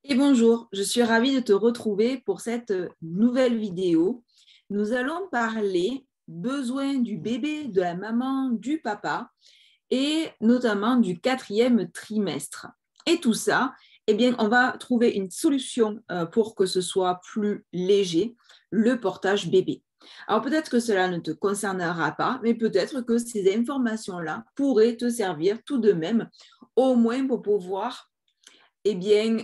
Et bonjour, je suis ravie de te retrouver pour cette nouvelle vidéo. Nous allons parler besoins du bébé, de la maman, du papa et notamment du 4e trimestre. Et tout ça, eh bien, on va trouver une solution pour que ce soit plus léger, le portage bébé. Alors peut-être que cela ne te concernera pas, mais peut-être que ces informations-là pourraient te servir tout de même, au moins pour pouvoir eh bien,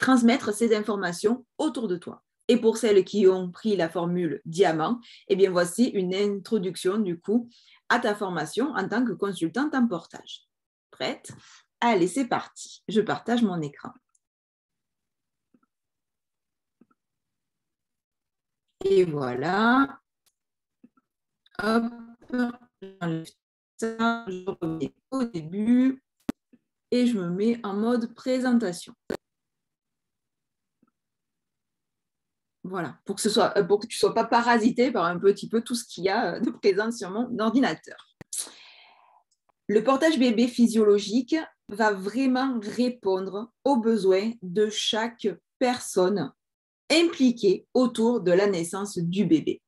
transmettre ces informations autour de toi. Et pour celles qui ont pris la formule diamant, eh bien, voici une introduction du coup à ta formation en tant que consultante en portage. Prête? Allez, c'est parti. Je partage mon écran. Et voilà. Hop. Ça, je reviens au début et je me mets en mode présentation. Voilà, pour que tu ne sois pas parasité par un petit peu tout ce qu'il y a de présent sur mon ordinateur. Le portage bébé physiologique va vraiment répondre aux besoins de chaque personne impliquée autour de la naissance du bébé.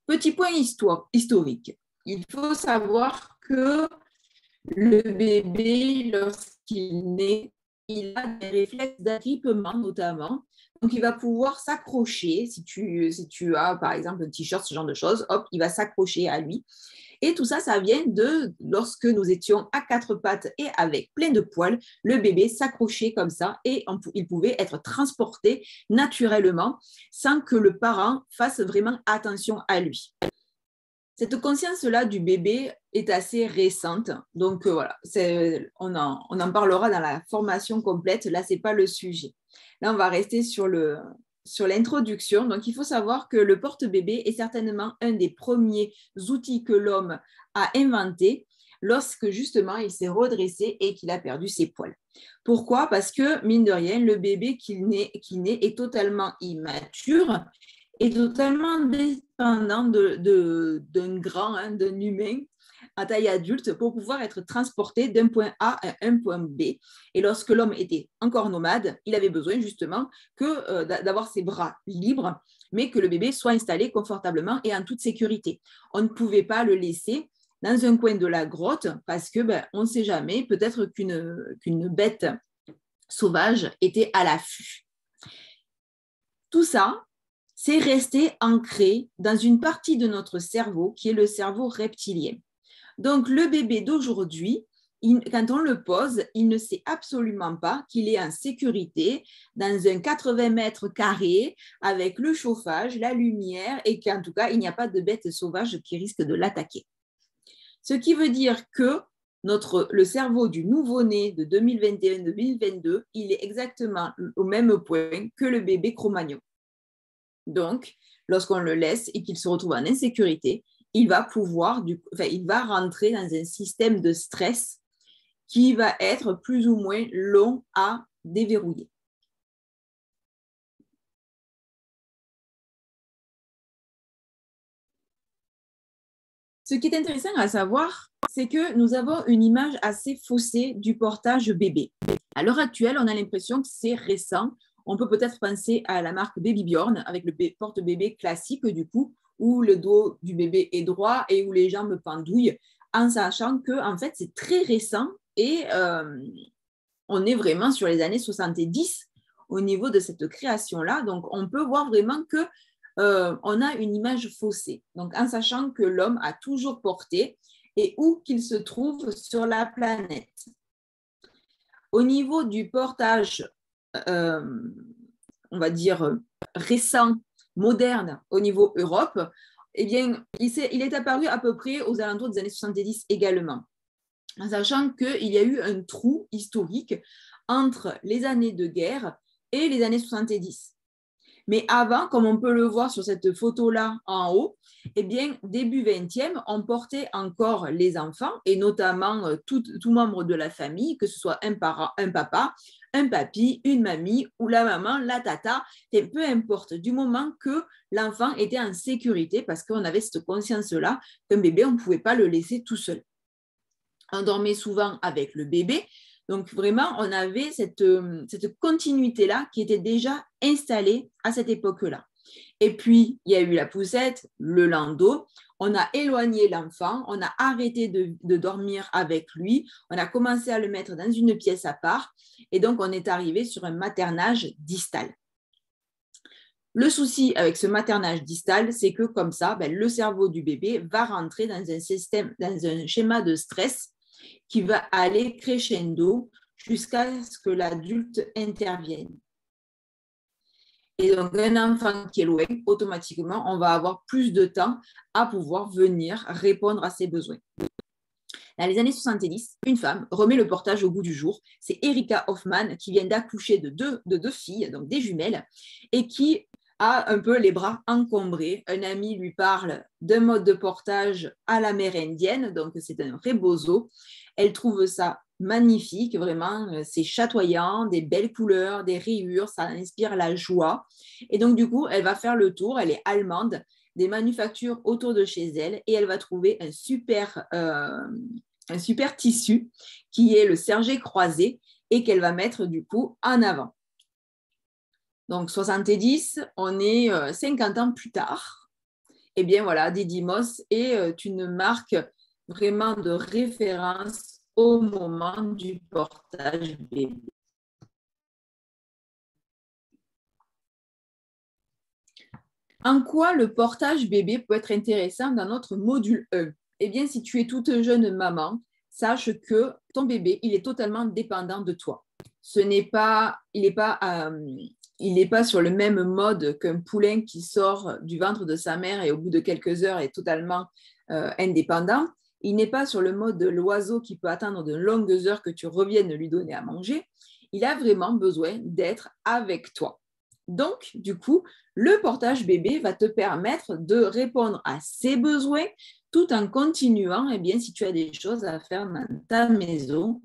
Petit point historique. Il faut savoir que le bébé, lorsqu'il naît, il a des réflexes d'agrippement notamment. Donc, il va pouvoir s'accrocher. Si tu as, par exemple, un t-shirt, ce genre de choses, hop, il va s'accrocher à lui. Et tout ça, ça vient de lorsque nous étions à quatre pattes et avec plein de poils, le bébé s'accrochait comme ça et il pouvait être transporté naturellement sans que le parent fasse vraiment attention à lui. Cette conscience-là du bébé est assez récente. Donc voilà, on en parlera dans la formation complète. Là, ce n'est pas le sujet. Là, on va rester sur l'introduction. Donc, il faut savoir que le porte-bébé est certainement un des premiers outils que l'homme a inventé lorsque justement il s'est redressé et qu'il a perdu ses poils. Pourquoi? Parce que, mine de rien, le bébé qui naît est totalement immature est totalement dépendant d'un grand, d'un humain à taille adulte pour pouvoir être transporté d'un point A à un point B. Et lorsque l'homme était encore nomade, il avait besoin justement d'avoir ses bras libres, mais que le bébé soit installé confortablement et en toute sécurité. On ne pouvait pas le laisser dans un coin de la grotte parce que on ne sait jamais, peut-être qu'une bête sauvage était à l'affût. Tout ça, c'est resté ancré dans une partie de notre cerveau qui est le cerveau reptilien. Donc, le bébé d'aujourd'hui, quand on le pose, il ne sait absolument pas qu'il est en sécurité dans un 80 mètres carrés avec le chauffage, la lumière et qu'en tout cas, il n'y a pas de bête sauvage qui risque de l'attaquer. Ce qui veut dire que le cerveau du nouveau-né de 2021-2022, il est exactement au même point que le bébé Cro-Magnon. Donc, lorsqu'on le laisse et qu'il se retrouve en insécurité, il va rentrer dans un système de stress qui va être plus ou moins long à déverrouiller. Ce qui est intéressant à savoir, c'est que nous avons une image assez faussée du portage bébé. À l'heure actuelle, on a l'impression que c'est récent. On peut peut-être penser à la marque Baby Bjorn avec le porte-bébé classique du coup, où le dos du bébé est droit et où les jambes pendouillent, en sachant que en fait c'est très récent et on est vraiment sur les années 70 au niveau de cette création-là. Donc on peut voir vraiment que on a une image faussée. Donc en sachant que l'homme a toujours porté et où qu'il se trouve sur la planète. Au niveau du portage on va dire, récent, moderne au niveau Europe, eh bien, il est apparu à peu près aux alentours des années 70 également. En sachant qu'il y a eu un trou historique entre les années de guerre et les années 70. Mais avant, comme on peut le voir sur cette photo-là en haut, eh bien, début 20e, on portait encore les enfants, et notamment tout membre de la famille, que ce soit un parent, un papa, un papy, une mamie, ou la maman, la tata, et peu importe, du moment que l'enfant était en sécurité, parce qu'on avait cette conscience-là qu'un bébé, on ne pouvait pas le laisser tout seul. On dormait souvent avec le bébé, Donc, vraiment, on avait cette continuité-là qui était déjà installée à cette époque-là. Et puis, il y a eu la poussette, le landau. On a éloigné l'enfant, on a arrêté de dormir avec lui, on a commencé à le mettre dans une pièce à part et donc on est arrivé sur un maternage distal. Le souci avec ce maternage distal, c'est que comme ça, le cerveau du bébé va rentrer dans un schéma de stress qui va aller crescendo jusqu'à ce que l'adulte intervienne. Et donc, un enfant qui est loin, automatiquement, on va avoir plus de temps à pouvoir venir répondre à ses besoins. Dans les années 70, une femme remet le portage au goût du jour. C'est Erika Hoffman qui vient d'accoucher de deux filles, donc des jumelles, et qui a un peu les bras encombrés. Un ami lui parle d'un mode de portage à l'amérindienne, donc c'est un rebozo. Elle trouve ça magnifique, vraiment, c'est chatoyant, des belles couleurs, des rayures, ça inspire la joie. Et donc, du coup, elle va faire le tour, elle est allemande, des manufactures autour de chez elle et elle va trouver un super tissu qui est le sergé croisé et qu'elle va mettre du coup en avant. Donc, 70, on est 50 ans plus tard. Eh bien, voilà, Didymos est une marque vraiment de référence au moment du portage bébé. En quoi le portage bébé peut être intéressant dans notre module 1? Eh bien, si tu es toute jeune maman, sache que ton bébé, il est totalement dépendant de toi. Il n'est pas sur le même mode qu'un poulain qui sort du ventre de sa mère et au bout de quelques heures est totalement indépendant. Il n'est pas sur le mode de l'oiseau qui peut attendre de longues heures que tu reviennes lui donner à manger. Il a vraiment besoin d'être avec toi. Donc, du coup, le portage bébé va te permettre de répondre à ses besoins tout en continuant, eh bien, si tu as des choses à faire dans ta maison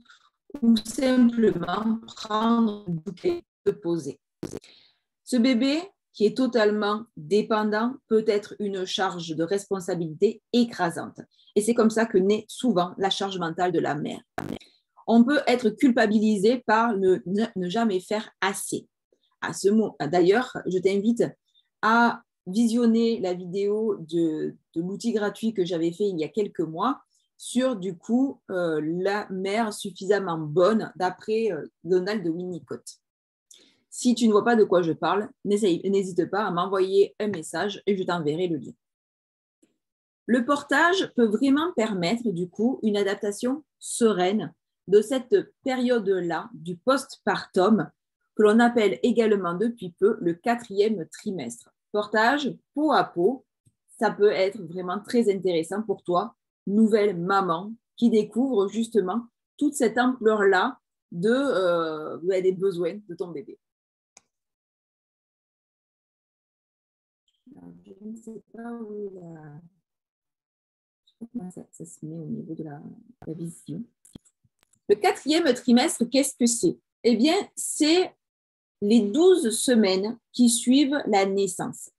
ou simplement prendre un bouquet, te poser. Ce bébé qui est totalement dépendant peut être une charge de responsabilité écrasante. Et c'est comme ça que naît souvent la charge mentale de la mère. On peut être culpabilisé par ne jamais faire assez. D'ailleurs, je t'invite à visionner la vidéo de l'outil gratuit que j'avais fait il y a quelques mois sur, du coup, la mère suffisamment bonne d'après Donald Winnicott. Si tu ne vois pas de quoi je parle, n'hésite pas à m'envoyer un message et je t'enverrai le lien. Le portage peut vraiment permettre, du coup, une adaptation sereine de cette période-là du postpartum que l'on appelle également depuis peu le 4e trimestre. Portage peau à peau, ça peut être vraiment très intéressant pour toi, nouvelle maman qui découvre justement toute cette ampleur-là des besoins de ton bébé. Alors, je ne sais pas où comment ça se met au niveau de la vision. Le 4e trimestre, qu'est-ce que c'est? Eh bien, c'est les 12 semaines qui suivent la naissance.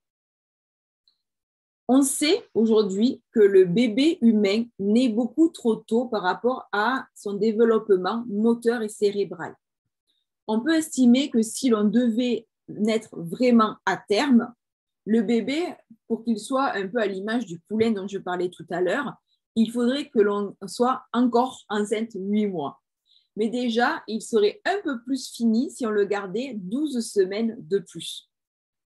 On sait aujourd'hui que le bébé humain naît beaucoup trop tôt par rapport à son développement moteur et cérébral. On peut estimer que si l'on devait naître vraiment à terme, le bébé, pour qu'il soit un peu à l'image du poulain dont je parlais tout à l'heure, il faudrait que l'on soit encore enceinte 8 mois. Mais déjà, il serait un peu plus fini si on le gardait 12 semaines de plus.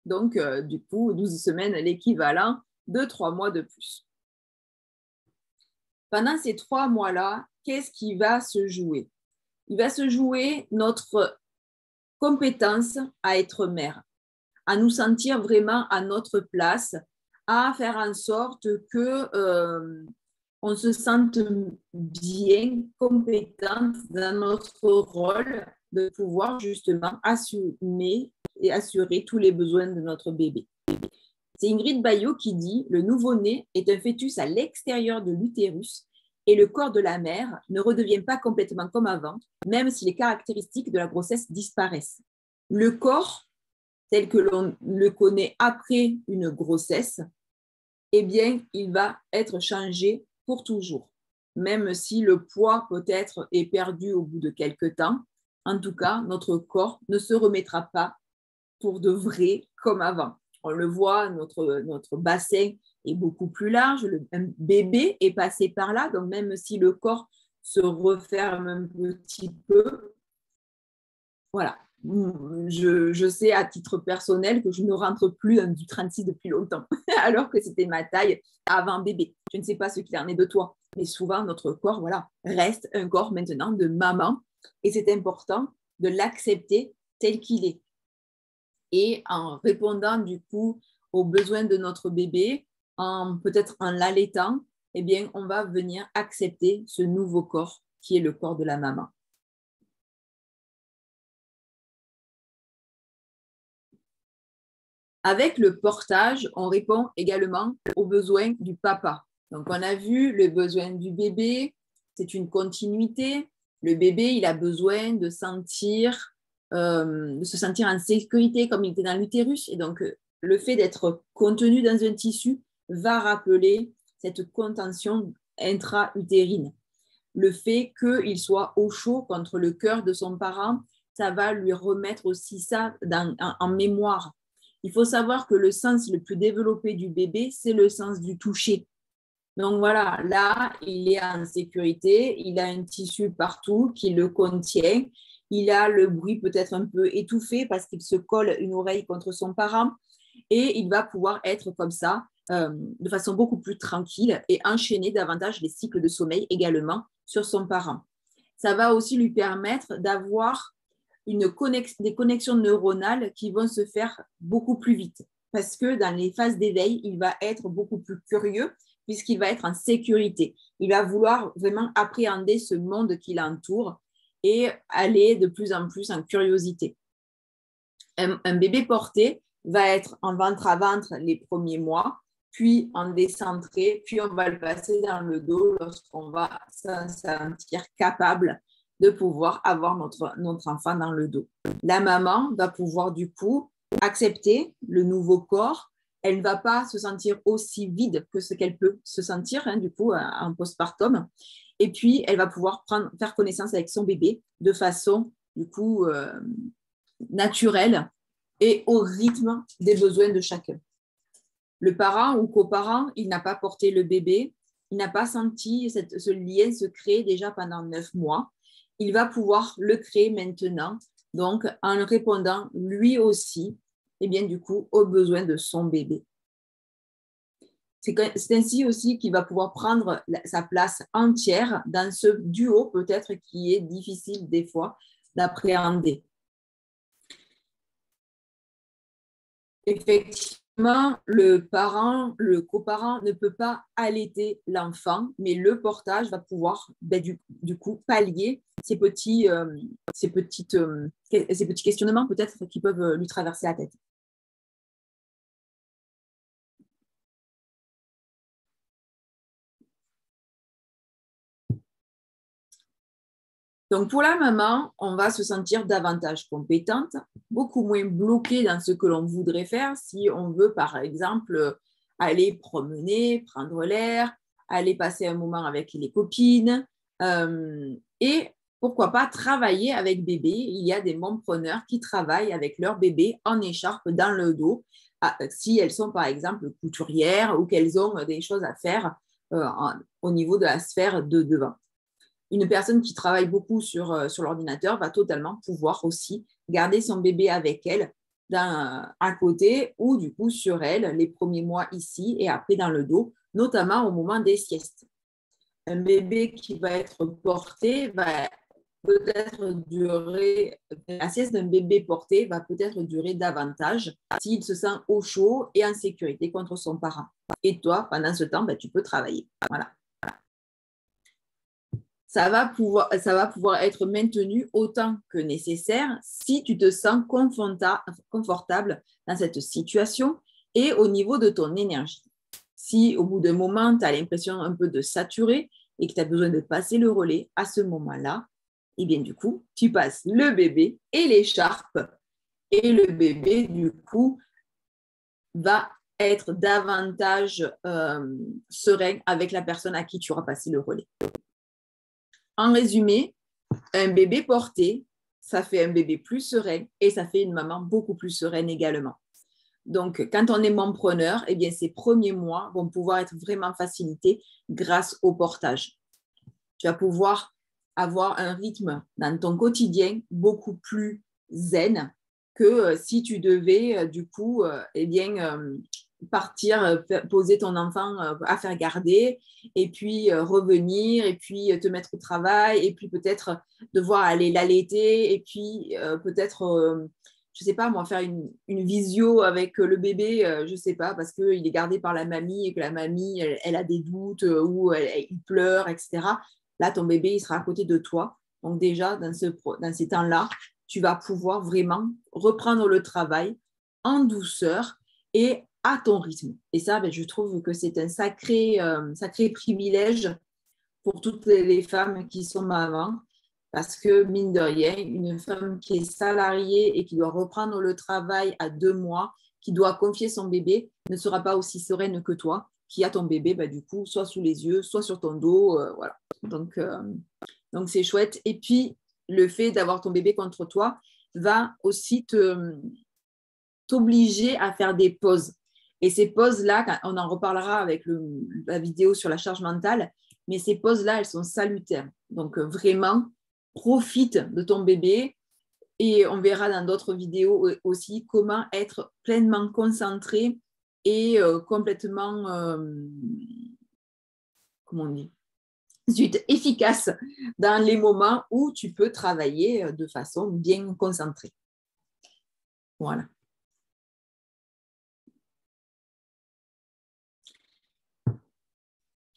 Donc, du coup, 12 semaines, l'équivalent de 3 mois de plus. Pendant ces 3 mois-là, qu'est-ce qui va se jouer? Il va se jouer notre compétence à être mère, à nous sentir vraiment à notre place, à faire en sorte que on se sente bien, compétente dans notre rôle de pouvoir justement assumer et assurer tous les besoins de notre bébé. C'est Ingrid Baillot qui dit « Le nouveau-né est un fœtus à l'extérieur de l'utérus et le corps de la mère ne redevient pas complètement comme avant, même si les caractéristiques de la grossesse disparaissent. Le corps, tel que l'on le connaît après une grossesse, eh bien, il va être changé pour toujours. même si le poids peut-être est perdu au bout de quelques temps. En tout cas, notre corps ne se remettra pas pour de vrai comme avant. On le voit, notre bassin est beaucoup plus large, un bébé est passé par là, donc même si le corps se referme un petit peu, voilà. Je sais à titre personnel que je ne rentre plus dans du 36 depuis longtemps, alors que c'était ma taille avant bébé. Je ne sais pas ce qu'il en est de toi, mais souvent notre corps, voilà, reste un corps maintenant de maman, et c'est important de l'accepter tel qu'il est. Et en répondant du coup aux besoins de notre bébé, peut-être en l'allaitant, eh bien, on va venir accepter ce nouveau corps qui est le corps de la maman. Avec le portage, on répond également aux besoins du papa. Donc, on a vu le besoin du bébé, c'est une continuité. Le bébé, il a besoin de se sentir en sécurité comme il était dans l'utérus. Et donc, le fait d'être contenu dans un tissu va rappeler cette contention intra-utérine. Le fait qu'il soit au chaud contre le cœur de son parent, ça va lui remettre aussi ça en mémoire. Il faut savoir que le sens le plus développé du bébé, c'est le sens du toucher. Donc voilà, là, il est en sécurité, il a un tissu partout qui le contient, il a le bruit peut-être un peu étouffé parce qu'il se colle une oreille contre son parent et il va pouvoir être comme ça de façon beaucoup plus tranquille et enchaîner davantage les cycles de sommeil également sur son parent. Ça va aussi lui permettre d'avoir des connexions neuronales qui vont se faire beaucoup plus vite. Parce que dans les phases d'éveil, il va être beaucoup plus curieux puisqu'il va être en sécurité. Il va vouloir vraiment appréhender ce monde qui l'entoure et aller de plus en plus en curiosité. Un bébé porté va être en ventre à ventre les premiers mois, puis en décentré, puis on va le passer dans le dos lorsqu'on va se sentir capable de pouvoir avoir notre enfant dans le dos. La maman va pouvoir du coup accepter le nouveau corps. Elle ne va pas se sentir aussi vide que ce qu'elle peut se sentir du coup en postpartum. Et puis, elle va pouvoir faire connaissance avec son bébé de façon du coup naturelle et au rythme des besoins de chacun. Le parent ou coparent, il n'a pas porté le bébé, il n'a pas senti ce lien se créer déjà pendant 9 mois. Il va pouvoir le créer maintenant, donc en répondant lui aussi, et bien du coup, aux besoins de son bébé. C'est ainsi aussi qu'il va pouvoir prendre sa place entière dans ce duo peut-être qui est difficile des fois d'appréhender. Effectivement, le coparent ne peut pas allaiter l'enfant, mais le portage va pouvoir du coup pallier ces petits questionnements peut-être qui peuvent lui traverser la tête. Donc, pour la maman, on va se sentir davantage compétente, beaucoup moins bloquée dans ce que l'on voudrait faire si on veut, par exemple, aller promener, prendre l'air, aller passer un moment avec les copines et pourquoi pas travailler avec bébé. Il y a des mompreneurs qui travaillent avec leur bébé en écharpe dans le dos si elles sont, par exemple, couturières ou qu'elles ont des choses à faire au niveau de la sphère de devant. Une personne qui travaille beaucoup sur l'ordinateur va totalement pouvoir aussi garder son bébé avec elle à côté ou du coup sur elle les premiers mois ici et après dans le dos, notamment au moment des siestes. Un bébé qui va être porté va peut-être durer, la sieste d'un bébé porté va peut-être durer davantage s'il se sent au chaud et en sécurité contre son parent. Et toi, pendant ce temps, tu peux travailler. Voilà. Ça va pouvoir être maintenu autant que nécessaire si tu te sens confortable dans cette situation et au niveau de ton énergie. Si au bout d'un moment, tu as l'impression un peu de saturer et que tu as besoin de passer le relais à ce moment-là, et bien du coup, tu passes le bébé et l'écharpe et le bébé, du coup, va être davantage serein avec la personne à qui tu auras passé le relais. En résumé, un bébé porté, ça fait un bébé plus serein et ça fait une maman beaucoup plus sereine également. Donc, quand on est mompreneur, eh bien, ces premiers mois vont pouvoir être vraiment facilités grâce au portage. Tu vas pouvoir avoir un rythme dans ton quotidien beaucoup plus zen que si tu devais, du coup, eh bien, partir, poser ton enfant à faire garder et puis revenir et puis te mettre au travail et puis peut-être devoir aller l'allaiter et puis peut-être, je ne sais pas moi, faire une visio avec le bébé, je ne sais pas, parce qu'il est gardé par la mamie et que la mamie, elle a des doutes ou il pleure, etc. Là, ton bébé, il sera à côté de toi. Donc déjà, dans ces temps-là, tu vas pouvoir vraiment reprendre le travail en douceur et à ton rythme. Et ça, ben, je trouve que c'est un sacré privilège pour toutes les femmes qui sont mamans, parce que, mine de rien, une femme qui est salariée et qui doit reprendre le travail à 2 mois, qui doit confier son bébé, ne sera pas aussi sereine que toi, qui a ton bébé, ben, du coup, soit sous les yeux, soit sur ton dos. Voilà. Donc, c'est chouette. Et puis, le fait d'avoir ton bébé contre toi va aussi t'obliger à faire des pauses. Et ces pauses-là, on en reparlera avec la vidéo sur la charge mentale, mais ces pauses-là, elles sont salutaires. Donc, vraiment, profite de ton bébé et on verra dans d'autres vidéos aussi comment être pleinement concentré et complètement, comment on dit, efficace dans les moments où tu peux travailler de façon bien concentrée. Voilà.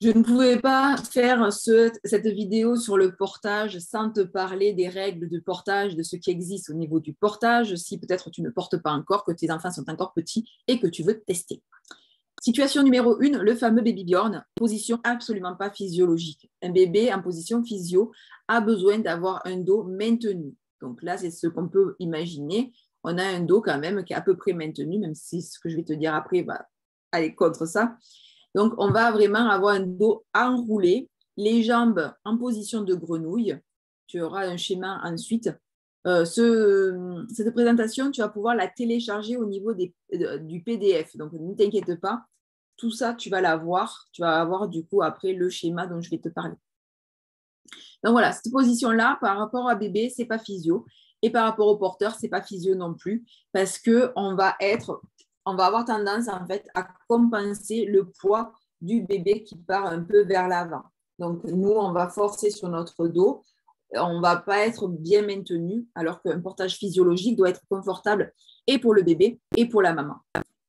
Je ne pouvais pas faire cette vidéo sur le portage sans te parler des règles de portage, de ce qui existe au niveau du portage, si peut-être tu ne portes pas encore, que tes enfants sont encore petits et que tu veux tester. Situation numéro 1, le fameux baby Bjorn, position absolument pas physiologique. Un bébé en position physio a besoin d'avoir un dos maintenu. Donc là, c'est ce qu'on peut imaginer. On a un dos quand même qui est à peu près maintenu, même si ce que je vais te dire après va aller contre ça. Donc, on va vraiment avoir un dos enroulé, les jambes en position de grenouille. Tu auras un schéma ensuite. Cette présentation, tu vas pouvoir la télécharger au niveau du PDF. Donc, ne t'inquiète pas. Tout ça, tu vas l'avoir. Tu vas avoir du coup après le schéma dont je vais te parler. Donc voilà, cette position-là, par rapport à bébé, ce n'est pas physio. Et par rapport au porteur, ce n'est pas physio non plus. Parce qu'on va avoir tendance en fait à compenser le poids du bébé qui part un peu vers l'avant. Donc, nous, on va forcer sur notre dos. On ne va pas être bien maintenu, alors qu'un portage physiologique doit être confortable et pour le bébé et pour la maman.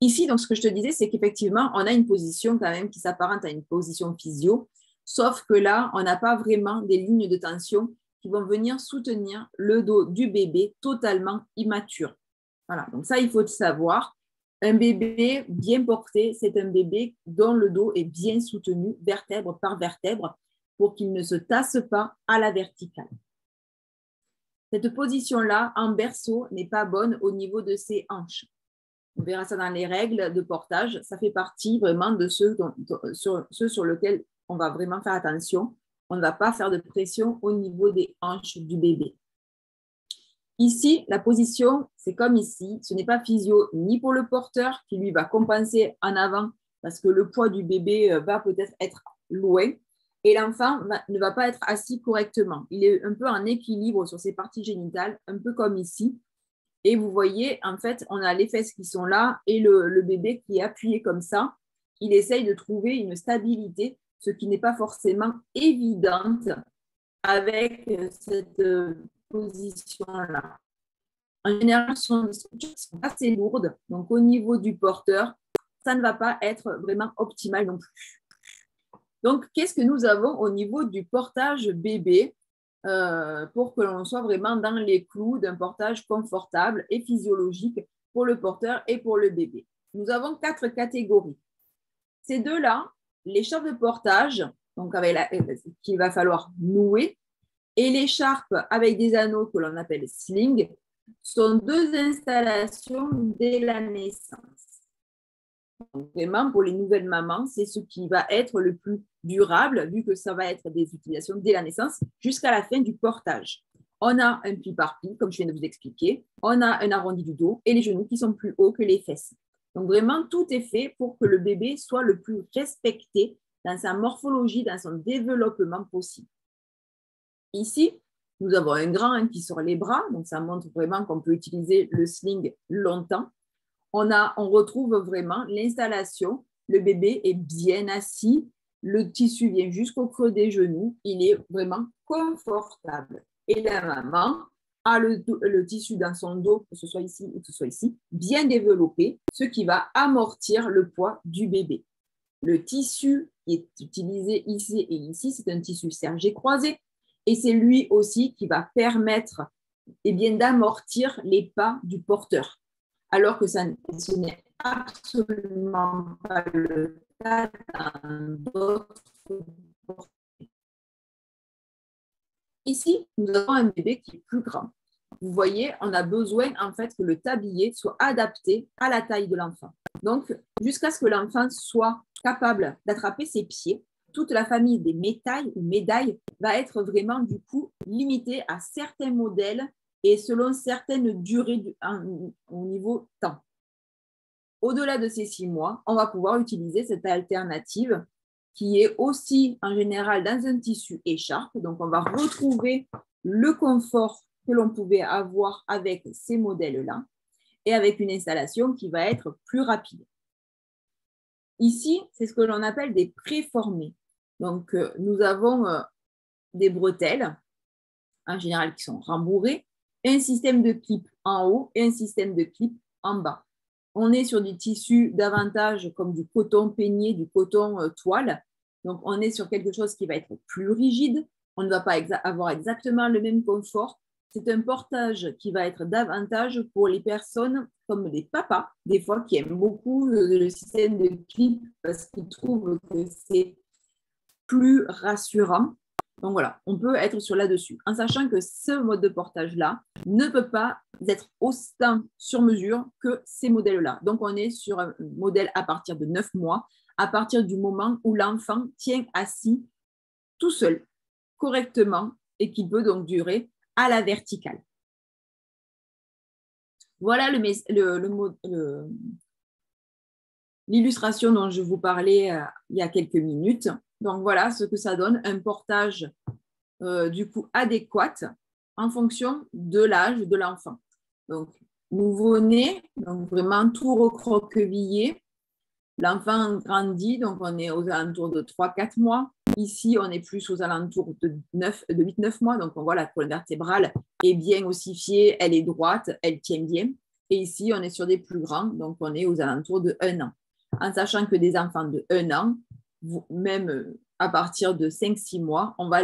Ici, donc, ce que je te disais, c'est qu'effectivement, on a une position quand même qui s'apparente à une position physio, sauf que là, on n'a pas vraiment des lignes de tension qui vont venir soutenir le dos du bébé totalement immature. Voilà, donc ça, il faut le savoir. Un bébé bien porté, c'est un bébé dont le dos est bien soutenu vertèbre par vertèbre pour qu'il ne se tasse pas à la verticale. Cette position-là, en berceau, n'est pas bonne au niveau de ses hanches. On verra ça dans les règles de portage. Ça fait partie vraiment de ceux sur lesquels on va vraiment faire attention. On ne va pas faire de pression au niveau des hanches du bébé. Ici, la position, c'est comme ici. Ce n'est pas physio ni pour le porteur qui, lui, va compenser en avant parce que le poids du bébé va peut-être être loin et l'enfant ne va pas être assis correctement. Il est un peu en équilibre sur ses parties génitales, un peu comme ici. Et vous voyez, en fait, on a les fesses qui sont là et le bébé qui est appuyé comme ça. Il essaye de trouver une stabilité, ce qui n'est pas forcément évidente avec cette position-là. En général, ce sont assez lourdes. Donc, au niveau du porteur, ça ne va pas être vraiment optimal non plus. Donc, qu'est-ce que nous avons au niveau du portage bébé pour que l'on soit vraiment dans les clous d'un portage confortable et physiologique pour le porteur et pour le bébé? Nous avons 4 catégories. Ces deux-là, l'écharpe de portage, donc qu'il va falloir nouer, et l'écharpe avec des anneaux que l'on appelle sling, sont 2 installations dès la naissance. Vraiment, pour les nouvelles mamans, c'est ce qui va être le plus durable, vu que ça va être des utilisations dès la naissance jusqu'à la fin du portage. On a un pli par pli, comme je viens de vous expliquer. On a un arrondi du dos et les genoux qui sont plus hauts que les fesses. Donc vraiment, tout est fait pour que le bébé soit le plus respecté dans sa morphologie, dans son développement possible. Ici, nous avons un grand qui sort les bras, donc ça montre vraiment qu'on peut utiliser le sling longtemps. On retrouve vraiment l'installation. Le bébé est bien assis, le tissu vient jusqu'au creux des genoux, il est vraiment confortable. Et la maman a le tissu dans son dos, que ce soit ici ou que ce soit ici, bien développé, ce qui va amortir le poids du bébé. Le tissu qui est utilisé ici et ici, c'est un tissu sergé croisé, et c'est lui aussi qui va permettre d'amortir les pas du porteur. Alors que ce n'est absolument pas le cas dans d'autres porteurs. Ici, nous avons un bébé qui est plus grand. Vous voyez, on a besoin en fait que le tablier soit adapté à la taille de l'enfant. Donc, jusqu'à ce que l'enfant soit capable d'attraper ses pieds, toute la famille des médailles ou médailles va être vraiment du coup limitée à certains modèles et selon certaines durées au niveau temps. Au-delà de ces 6 mois, on va pouvoir utiliser cette alternative qui est aussi en général dans un tissu écharpe. Donc, on va retrouver le confort que l'on pouvait avoir avec ces modèles-là et avec une installation qui va être plus rapide. Ici, c'est ce que l'on appelle des préformés. Donc, nous avons des bretelles, en général qui sont rembourrées, un système de clip en haut et un système de clip en bas. On est sur du tissu davantage comme du coton peigné, du coton toile. Donc, on est sur quelque chose qui va être plus rigide. On ne va pas avoir exactement le même confort. C'est un portage qui va être davantage pour les personnes comme les papas, des fois, qui aiment beaucoup le système de clip parce qu'ils trouvent que c'est plus rassurant. Donc voilà, on peut être sur là-dessus, en sachant que ce mode de portage-là ne peut pas être autant sur mesure que ces modèles-là. Donc on est sur un modèle à partir de 9 mois, à partir du moment où l'enfant tient assis tout seul, correctement, et qui peut donc durer à la verticale. Voilà l'illustration dont je vous parlais il y a quelques minutes. Donc voilà ce que ça donne, un portage du coup adéquat en fonction de l'âge de l'enfant. Donc nouveau-né, donc vraiment tout recroquevillé. L'enfant grandit, donc on est aux alentours de 3-4 mois. Ici, on est plus aux alentours de 8-9 mois. Donc on voit la colonne vertébrale est bien ossifiée, elle est droite, elle tient bien. Et ici, on est sur des plus grands, donc on est aux alentours de 1 an. En sachant que des enfants de 1 an, même à partir de 5-6 mois, on va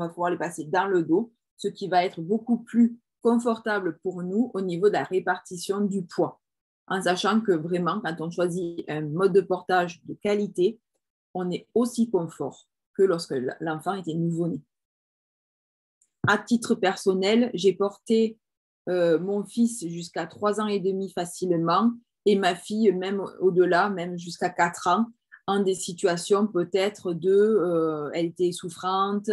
pouvoir les passer dans le dos, ce qui va être beaucoup plus confortable pour nous au niveau de la répartition du poids. En sachant que vraiment, quand on choisit un mode de portage de qualité, on est aussi confort que lorsque l'enfant était nouveau-né. À titre personnel, j'ai porté mon fils jusqu'à 3 ans et demi facilement et ma fille même au-delà, même jusqu'à 4 ans, en des situations peut-être elle était souffrante,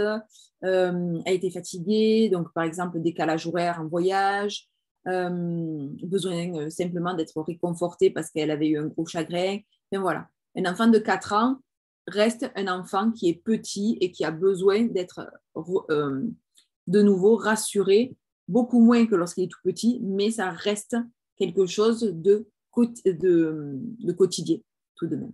elle était fatiguée, donc par exemple décalage horaire en voyage, besoin simplement d'être réconfortée parce qu'elle avait eu un gros chagrin. Enfin, voilà. Un enfant de 4 ans reste un enfant qui est petit et qui a besoin d'être de nouveau rassuré, beaucoup moins que lorsqu'il est tout petit, mais ça reste quelque chose de quotidien tout de même.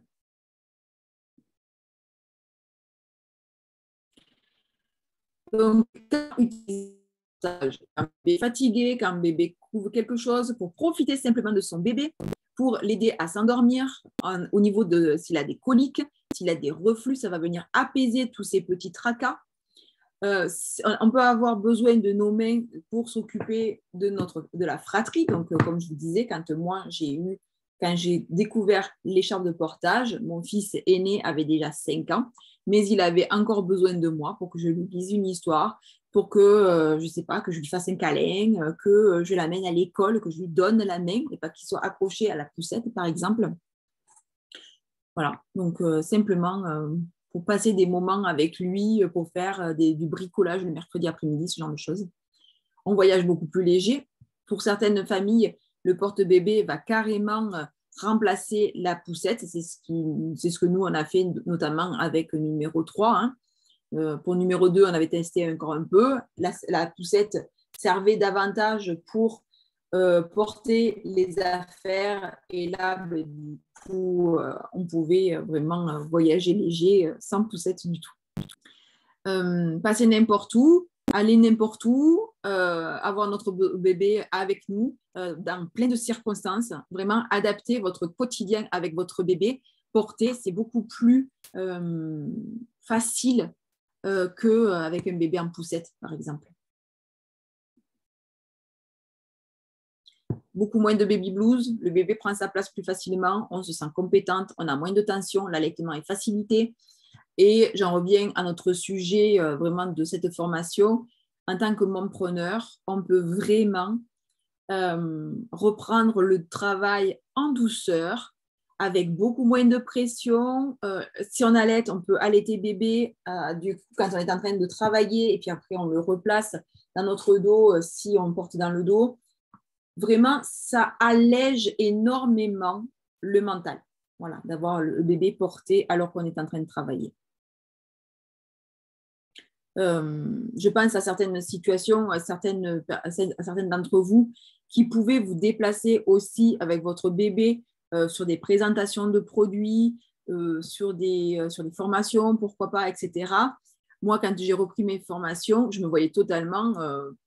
Donc, quand un bébé est fatigué, quand un bébé couvre quelque chose, pour profiter simplement de son bébé, pour l'aider à s'endormir, au niveau de s'il a des coliques, s'il a des reflux, ça va venir apaiser tous ces petits tracas. On peut avoir besoin de nos mains pour s'occuper de la fratrie. Donc, comme je vous disais, quand j'ai découvert l'écharpe de portage, mon fils aîné avait déjà 5 ans, mais il avait encore besoin de moi pour que je lui dise une histoire, pour que, je ne sais pas, que je lui fasse un câlin, que je l'amène à l'école, que je lui donne la main et pas qu'il soit accroché à la poussette, par exemple. Voilà, donc simplement pour passer des moments avec lui, pour faire du bricolage le mercredi après-midi, ce genre de choses. On voyage beaucoup plus léger. Pour certaines familles, le porte-bébé va carrément remplacer la poussette. C'est ce que nous, on a fait notamment avec numéro 3. Hein. Pour numéro 2, on avait testé encore un peu. La poussette servait davantage pour porter les affaires. Et là, du coup, on pouvait vraiment voyager léger sans poussette du tout. Passer n'importe où, aller n'importe où, avoir notre bébé avec nous dans plein de circonstances, vraiment adapter votre quotidien avec votre bébé, porter, c'est beaucoup plus facile qu'avec un bébé en poussette, par exemple. Beaucoup moins de baby blues, le bébé prend sa place plus facilement, on se sent compétente, on a moins de tension, l'allaitement est facilité. Et j'en reviens à notre sujet vraiment de cette formation. En tant que mompreneur, on peut vraiment reprendre le travail en douceur, avec beaucoup moins de pression. Si on allaite, on peut allaiter bébé du coup, quand on est en train de travailler, et puis après on le replace dans notre dos si on porte dans le dos. Vraiment, ça allège énormément le mental, voilà, d'avoir le bébé porté alors qu'on est en train de travailler. Je pense à certaines situations, à certaines d'entre vous qui pouvaient vous déplacer aussi avec votre bébé sur des présentations de produits, sur des formations, pourquoi pas, etc. Moi, quand j'ai repris mes formations, je me voyais totalement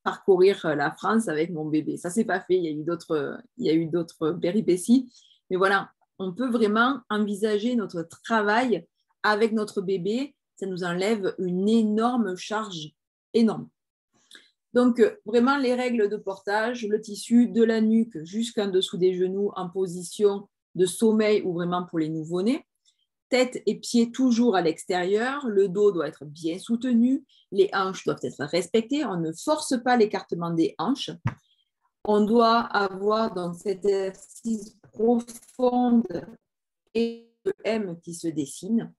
parcourir la France avec mon bébé. Ça ne s'est pas fait, il y a eu d'autres péripéties. Mais voilà, on peut vraiment envisager notre travail avec notre bébé. Ça nous enlève une énorme charge, énorme. Donc, vraiment, les règles de portage, le tissu de la nuque jusqu'en dessous des genoux en position de sommeil ou vraiment pour les nouveau-nés. Tête et pieds toujours à l'extérieur, le dos doit être bien soutenu, les hanches doivent être respectées, on ne force pas l'écartement des hanches. On doit avoir dans cette exercice profonde et M qui se dessine.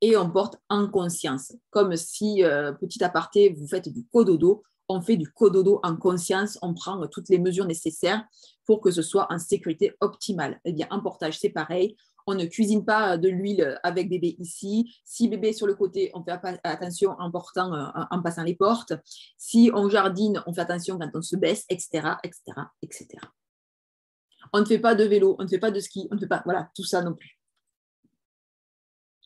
Et on porte en conscience, comme si, petit aparté, vous faites du cododo, on fait du cododo en conscience, on prend toutes les mesures nécessaires pour que ce soit en sécurité optimale. Eh bien, en portage, c'est pareil, on ne cuisine pas de l'huile avec bébé ici. Si bébé est sur le côté, on fait attention en passant les portes. Si on jardine, on fait attention quand on se baisse, etc., etc., etc. On ne fait pas de vélo, on ne fait pas de ski, on ne fait pas, voilà, tout ça non plus.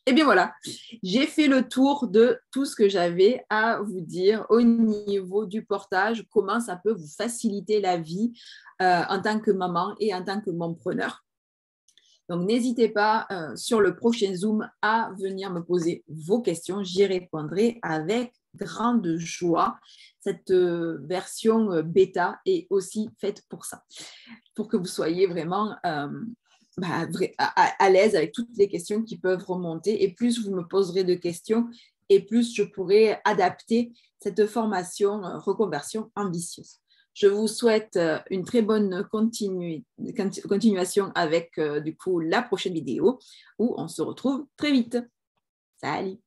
Et bien voilà, j'ai fait le tour de tout ce que j'avais à vous dire au niveau du portage, comment ça peut vous faciliter la vie en tant que maman et en tant que mompreneur. Donc, n'hésitez pas sur le prochain Zoom à venir me poser vos questions. J'y répondrai avec grande joie. Cette version bêta est aussi faite pour ça, pour que vous soyez vraiment à l'aise avec toutes les questions qui peuvent remonter. Et plus vous me poserez de questions, et plus je pourrai adapter cette formation reconversion ambitieuse. Je vous souhaite une très bonne continuation avec du coup la prochaine vidéo où on se retrouve très vite. Salut!